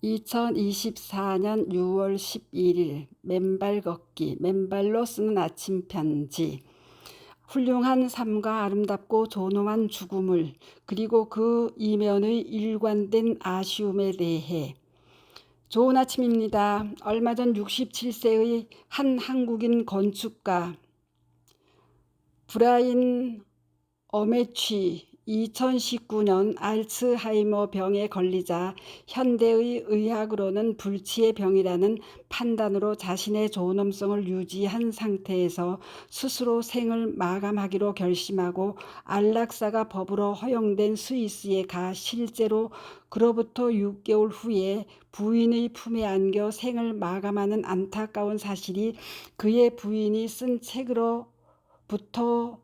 2024년 6월 11일 맨발 걷기, 맨발로 쓰는 아침 편지. 훌륭한 삶과 아름답고 존엄한 죽음을, 그리고 그 이면의 일관된 아쉬움에 대해. 좋은 아침입니다. 얼마 전 67세의 한 한국인 건축가 브라인 어메취 2019년 알츠하이머 병에 걸리자 현대의 의학으로는 불치의 병이라는 판단으로 자신의 존엄성을 유지한 상태에서 스스로 생을 마감하기로 결심하고 안락사가 법으로 허용된 스위스에 가 실제로 그로부터 6개월 후에 부인의 품에 안겨 생을 마감하는 안타까운 사실이 그의 부인이 쓴 책으로부터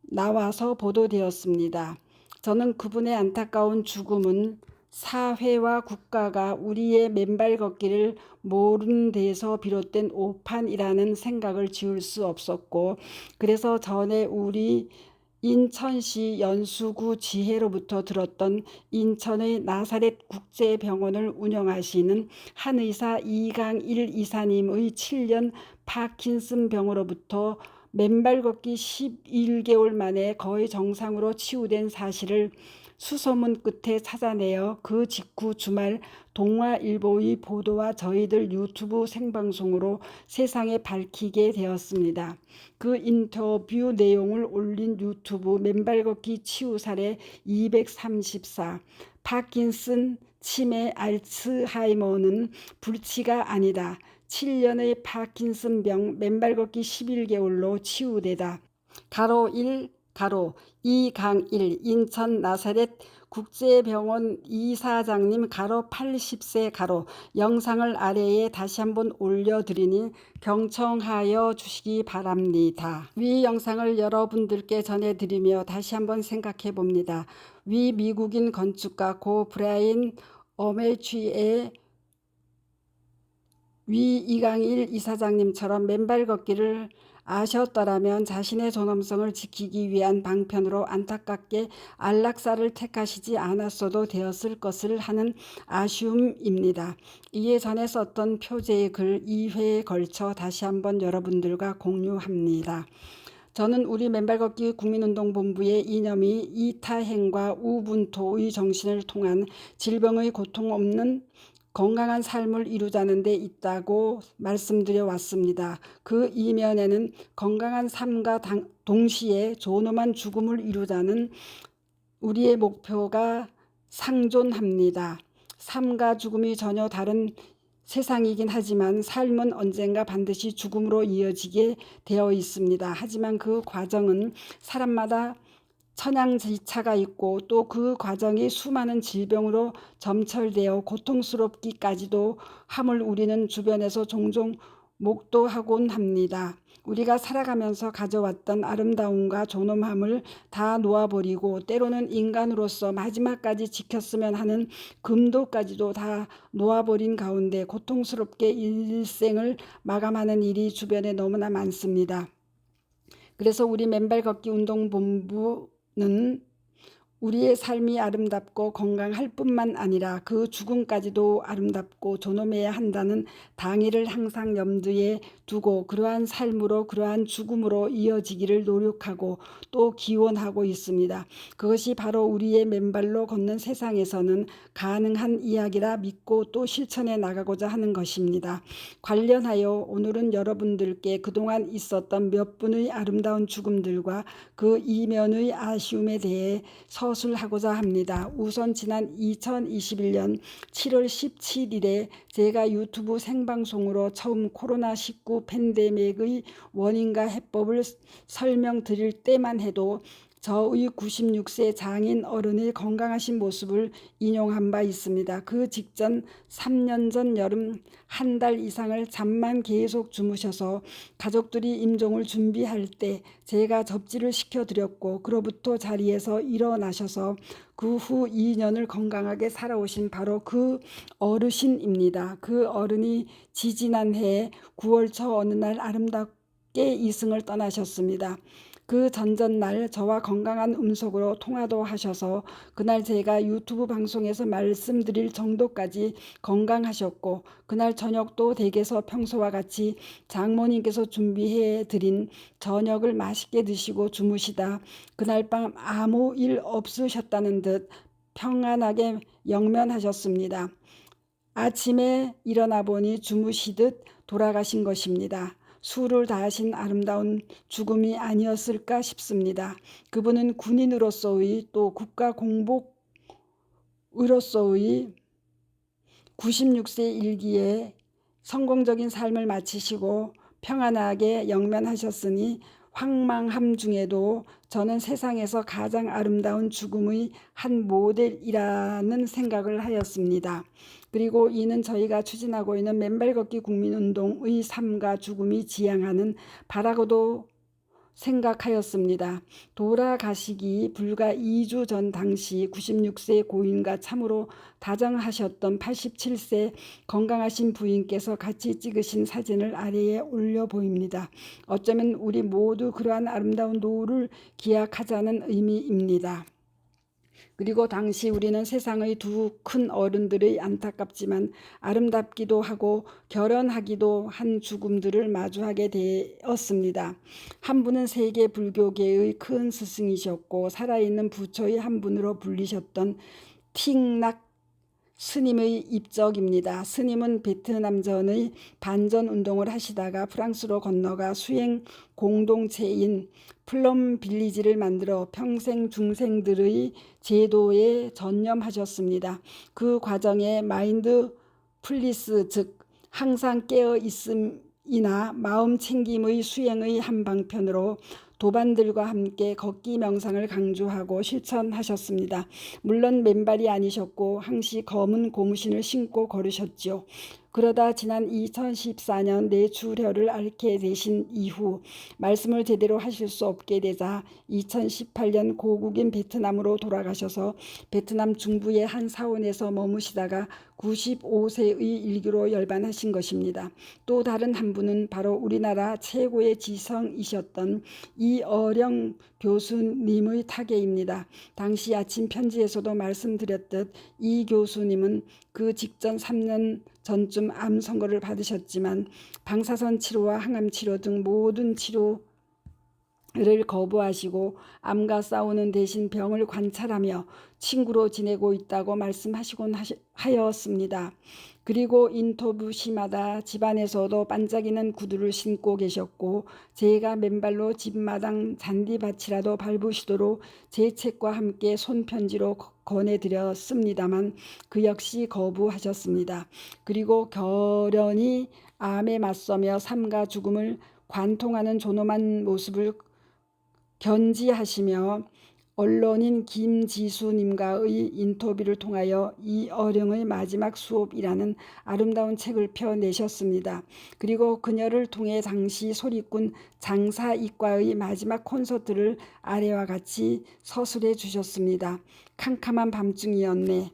나와서 보도되었습니다. 저는 그분의 안타까운 죽음은 사회와 국가가 우리의 맨발 걷기를 모른 데서 비롯된 오판이라는 생각을 지울 수 없었고, 그래서 전에 우리 인천시 연수구 지혜로부터 들었던 인천의 나사렛 국제병원을 운영하시는 한의사 이강일 이사님의 7년 파킨슨 병으로부터 맨발 걷기 11개월 만에 거의 정상으로 치유된 사실을 수소문 끝에 찾아내어 그 직후 주말 동아일보의 보도와 저희들 유튜브 생방송으로 세상에 밝히게 되었습니다. 그 인터뷰 내용을 올린 유튜브 맨발 걷기 치유 사례 234, 파킨슨, 치매, 알츠하이머는 불치가 아니다. 7년의 파킨슨병, 맨발 걷기 11개월로 치유되다. 가로 1, 가로 이강일 인천 나사렛 국제병원 이사장님 가로 80세 가로 영상을 아래에 다시 한번 올려드리니 경청하여 주시기 바랍니다. 위 영상을 여러분들께 전해드리며 다시 한번 생각해 봅니다. 위 미국인 건축가 고 브라인 어메취의 위 이강일 이사장님처럼 맨발 걷기를 아셨더라면 자신의 존엄성을 지키기 위한 방편으로 안타깝게 안락사를 택하시지 않았어도 되었을 것을 하는 아쉬움입니다. 이에 전에 썼던 표제의 글 2회에 걸쳐 다시 한번 여러분들과 공유합니다. 저는 우리 맨발 걷기 국민운동본부의 이념이 이타행과 우분토의 정신을 통한 질병의 고통 없는 건강한 삶을 이루자는 데 있다고 말씀드려 왔습니다. 그 이면에는 건강한 삶과 동시에 존엄한 죽음을 이루자는 우리의 목표가 상존합니다. 삶과 죽음이 전혀 다른 세상이긴 하지만 삶은 언젠가 반드시 죽음으로 이어지게 되어 있습니다. 하지만 그 과정은 사람마다 천양지차가 있고 또 그 과정이 수많은 질병으로 점철되어 고통스럽기까지도 함을 우리는 주변에서 종종 목도하곤 합니다. 우리가 살아가면서 가져왔던 아름다움과 존엄함을 다 놓아버리고 때로는 인간으로서 마지막까지 지켰으면 하는 금도까지도 다 놓아버린 가운데 고통스럽게 일생을 마감하는 일이 주변에 너무나 많습니다. 그래서 우리 맨발 걷기 운동본부는 우리의 삶이 아름답고 건강할 뿐만 아니라 그 죽음까지도 아름답고 존엄해야 한다는 당위를 항상 염두에 두고 그러한 삶으로 그러한 죽음으로 이어지기를 노력하고 또 기원하고 있습니다. 그것이 바로 우리의 맨발로 걷는 세상에서는 가능한 이야기라 믿고 또 실천해 나가고자 하는 것입니다. 관련하여 오늘은 여러분들께 그동안 있었던 몇 분의 아름다운 죽음들과 그 이면의 아쉬움에 대해 서술하고자 합니다. 우선 지난 2021년 7월 17일에 제가 유튜브 생방송으로 처음 코로나19 팬데믹의 원인과 해법을 설명드릴 때만 해도 저의 96세 장인 어른의 건강하신 모습을 인용한 바 있습니다. 그 직전 3년 전 여름 한 달 이상을 잠만 계속 주무셔서 가족들이 임종을 준비할 때 제가 접지를 시켜드렸고 그로부터 자리에서 일어나셔서 그 후 2년을 건강하게 살아오신 바로 그 어르신입니다. 그 어른이 지지난해 9월 초 어느 날 아름답게 이승을 떠나셨습니다. 그 전전날 저와 건강한 음성으로 통화도 하셔서 그날 제가 유튜브 방송에서 말씀드릴 정도까지 건강하셨고, 그날 저녁도 댁에서 평소와 같이 장모님께서 준비해 드린 저녁을 맛있게 드시고 주무시다 그날 밤 아무 일 없으셨다는 듯 평안하게 영면하셨습니다. 아침에 일어나 보니 주무시듯 돌아가신 것입니다. 수를 다하신 아름다운 죽음이 아니었을까 싶습니다. 그분은 군인으로서의 또 국가공복으로서의 96세 일기에 성공적인 삶을 마치시고 평안하게 영면하셨으니 황망함 중에도 저는 세상에서 가장 아름다운 죽음의 한 모델이라는 생각을 하였습니다. 그리고 이는 저희가 추진하고 있는 맨발 걷기 국민운동의 삶과 죽음이 지향하는 바라고도 생각하였습니다. 돌아가시기 불과 2주 전 당시 96세 고인과 참으로 다정하셨던 87세 건강하신 부인께서 같이 찍으신 사진을 아래에 올려 보입니다. 어쩌면 우리 모두 그러한 아름다운 노후를 기약하자는 의미입니다. 그리고 당시 우리는 세상의 두 큰 어른들의 안타깝지만 아름답기도 하고 결연하기도 한 죽음들을 마주하게 되었습니다. 한 분은 세계 불교계의 큰 스승이셨고 살아있는 부처의 한 분으로 불리셨던 틱낙 스님의 입적입니다. 스님은 베트남전의 반전운동을 하시다가 프랑스로 건너가 수행 공동체인 플럼 빌리지를 만들어 평생 중생들의 제도에 전념하셨습니다. 그 과정에 마인드 풀리스 즉 항상 깨어 있음이나 마음 챙김의 수행의 한방편으로 도반들과 함께 걷기 명상을 강조하고 실천하셨습니다. 물론 맨발이 아니셨고 항시 검은 고무신을 신고 걸으셨지요. 그러다 지난 2014년 뇌출혈을 앓게 되신 이후 말씀을 제대로 하실 수 없게 되자 2018년 고국인 베트남으로 돌아가셔서 베트남 중부의 한 사원에서 머무시다가 95세의 일기로 열반하신 것입니다. 또 다른 한 분은 바로 우리나라 최고의 지성이셨던 이어령 교수님의 타계입니다. 당시 아침 편지에서도 말씀드렸듯 이 교수님은 그 직전 3년 전쯤 암 선고를 받으셨지만 방사선 치료와 항암 치료 등 모든 치료를 거부하시고 암과 싸우는 대신 병을 관찰하며 친구로 지내고 있다고 말씀하시곤 하였습니다. 그리고 인터뷰 시마다 집안에서도 반짝이는 구두를 신고 계셨고 제가 맨발로 집마당 잔디밭이라도 밟으시도록 제 책과 함께 손편지로 권해드렸습니다만 그 역시 거부하셨습니다. 그리고 결연히 암에 맞서며 삶과 죽음을 관통하는 존엄한 모습을 견지하시며 언론인 김지수님과의 인터뷰를 통하여 이어령의 마지막 수업이라는 아름다운 책을 펴내셨습니다. 그리고 그녀를 통해 당시 소리꾼 장사이과의 마지막 콘서트를 아래와 같이 서술해 주셨습니다. 캄캄한 밤중이었네.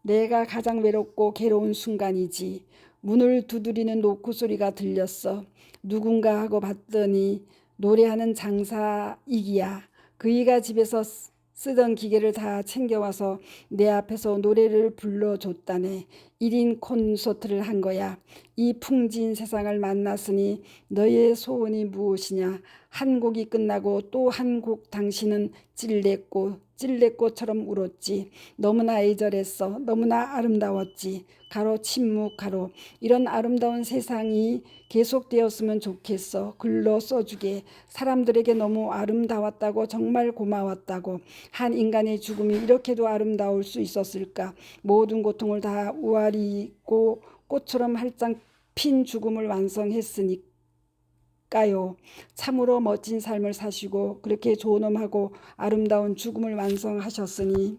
내가 가장 외롭고 괴로운 순간이지. 문을 두드리는 노크 소리가 들렸어. 누군가 하고 봤더니 노래하는 장사이기야. 그이가 집에서 쓰던 기계를 다 챙겨와서 내 앞에서 노래를 불러줬다네. 1인 콘서트를 한 거야. 이 풍진 세상을 만났으니 너의 소원이 무엇이냐. 한 곡이 끝나고 또 한 곡 당신은 찔레꽃처럼 울었지. 너무나 애절했어. 너무나 아름다웠지. 가로 침묵 가로. 이런 아름다운 세상이 계속되었으면 좋겠어. 글로 써주게. 사람들에게 너무 아름다웠다고 정말 고마웠다고. 한 인간의 죽음이 이렇게도 아름다울 수 있었을까. 모든 고통을 다 우아리고 꽃처럼 활짝 핀 죽음을 완성했으니까요. 참으로 멋진 삶을 사시고 그렇게 존엄하고 아름다운 죽음을 완성하셨으니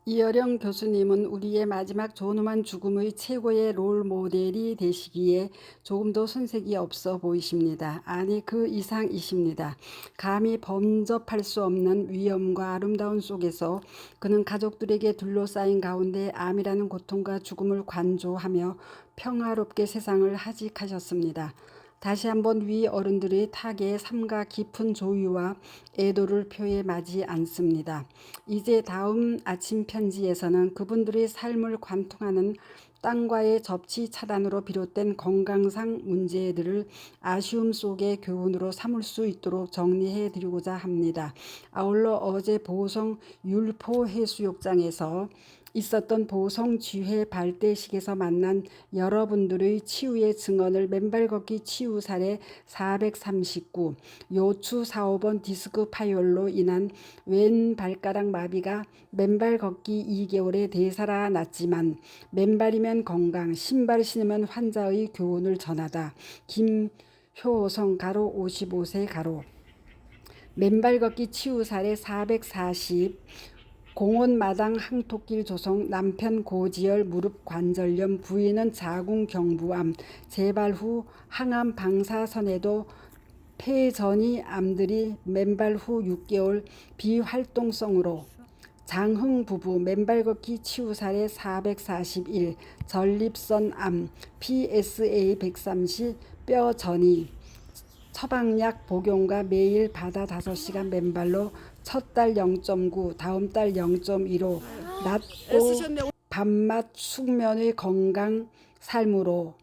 이어령 교수님은 우리의 마지막 존엄한 죽음의 최고의 롤 모델이 되시기에 조금도 손색이 없어 보이십니다. 아니 그 이상이십니다. 감히 범접할 수 없는 위엄과 아름다움 속에서 그는 가족들에게 둘러싸인 가운데 암이라는 고통과 죽음을 관조하며 평화롭게 세상을 하직하셨습니다. 다시 한번 위 어른들의 타계에 삼가 깊은 조의와 애도를 표해 마지 않습니다. 이제 다음 아침 편지에서는 그분들의 삶을 관통하는 땅과의 접치 차단으로 비롯된 건강상 문제들을 아쉬움 속의 교훈으로 삼을 수 있도록 정리해 드리고자 합니다. 아울러 어제 보성 율포해수욕장에서 있었던 보성쥐회 발대식에서 만난 여러분들의 치유의 증언을 맨발 걷기 치유 사례 439, 요추 4, 5번 디스크 파열로 인한 왼 발가락 마비가 맨발 걷기 2개월에 되살아 났지만 맨발이면 건강, 신발 신으면 환자의 교훈을 전하다. 김효성 가로 55세 가로 맨발 걷기 치유 사례 440, 공원 마당 항토길 조성, 남편 고지혈 무릎 관절염, 부인은 자궁 경부암, 재발 후 항암 방사선에도 폐전이 암들이 맨발 후 6개월 비활동성으로 장흥 부부 맨발 걷기 치유 사례 441, 전립선 암, PSA 130, 뼈 전이, 처방약 복용과 매일 바다 5시간 맨발로 첫 달 0.9, 다음 달 0.15, 낮고 밤낮 숙면의 건강 삶으로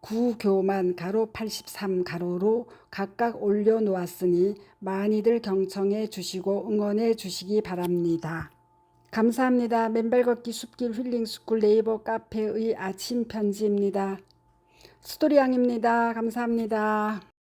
구교만 가로 83 가로로 각각 올려놓았으니 많이들 경청해 주시고 응원해 주시기 바랍니다. 감사합니다. 맨발 걷기 숲길 힐링스쿨 네이버 카페의 아침 편지입니다. 스토리양입니다. 감사합니다.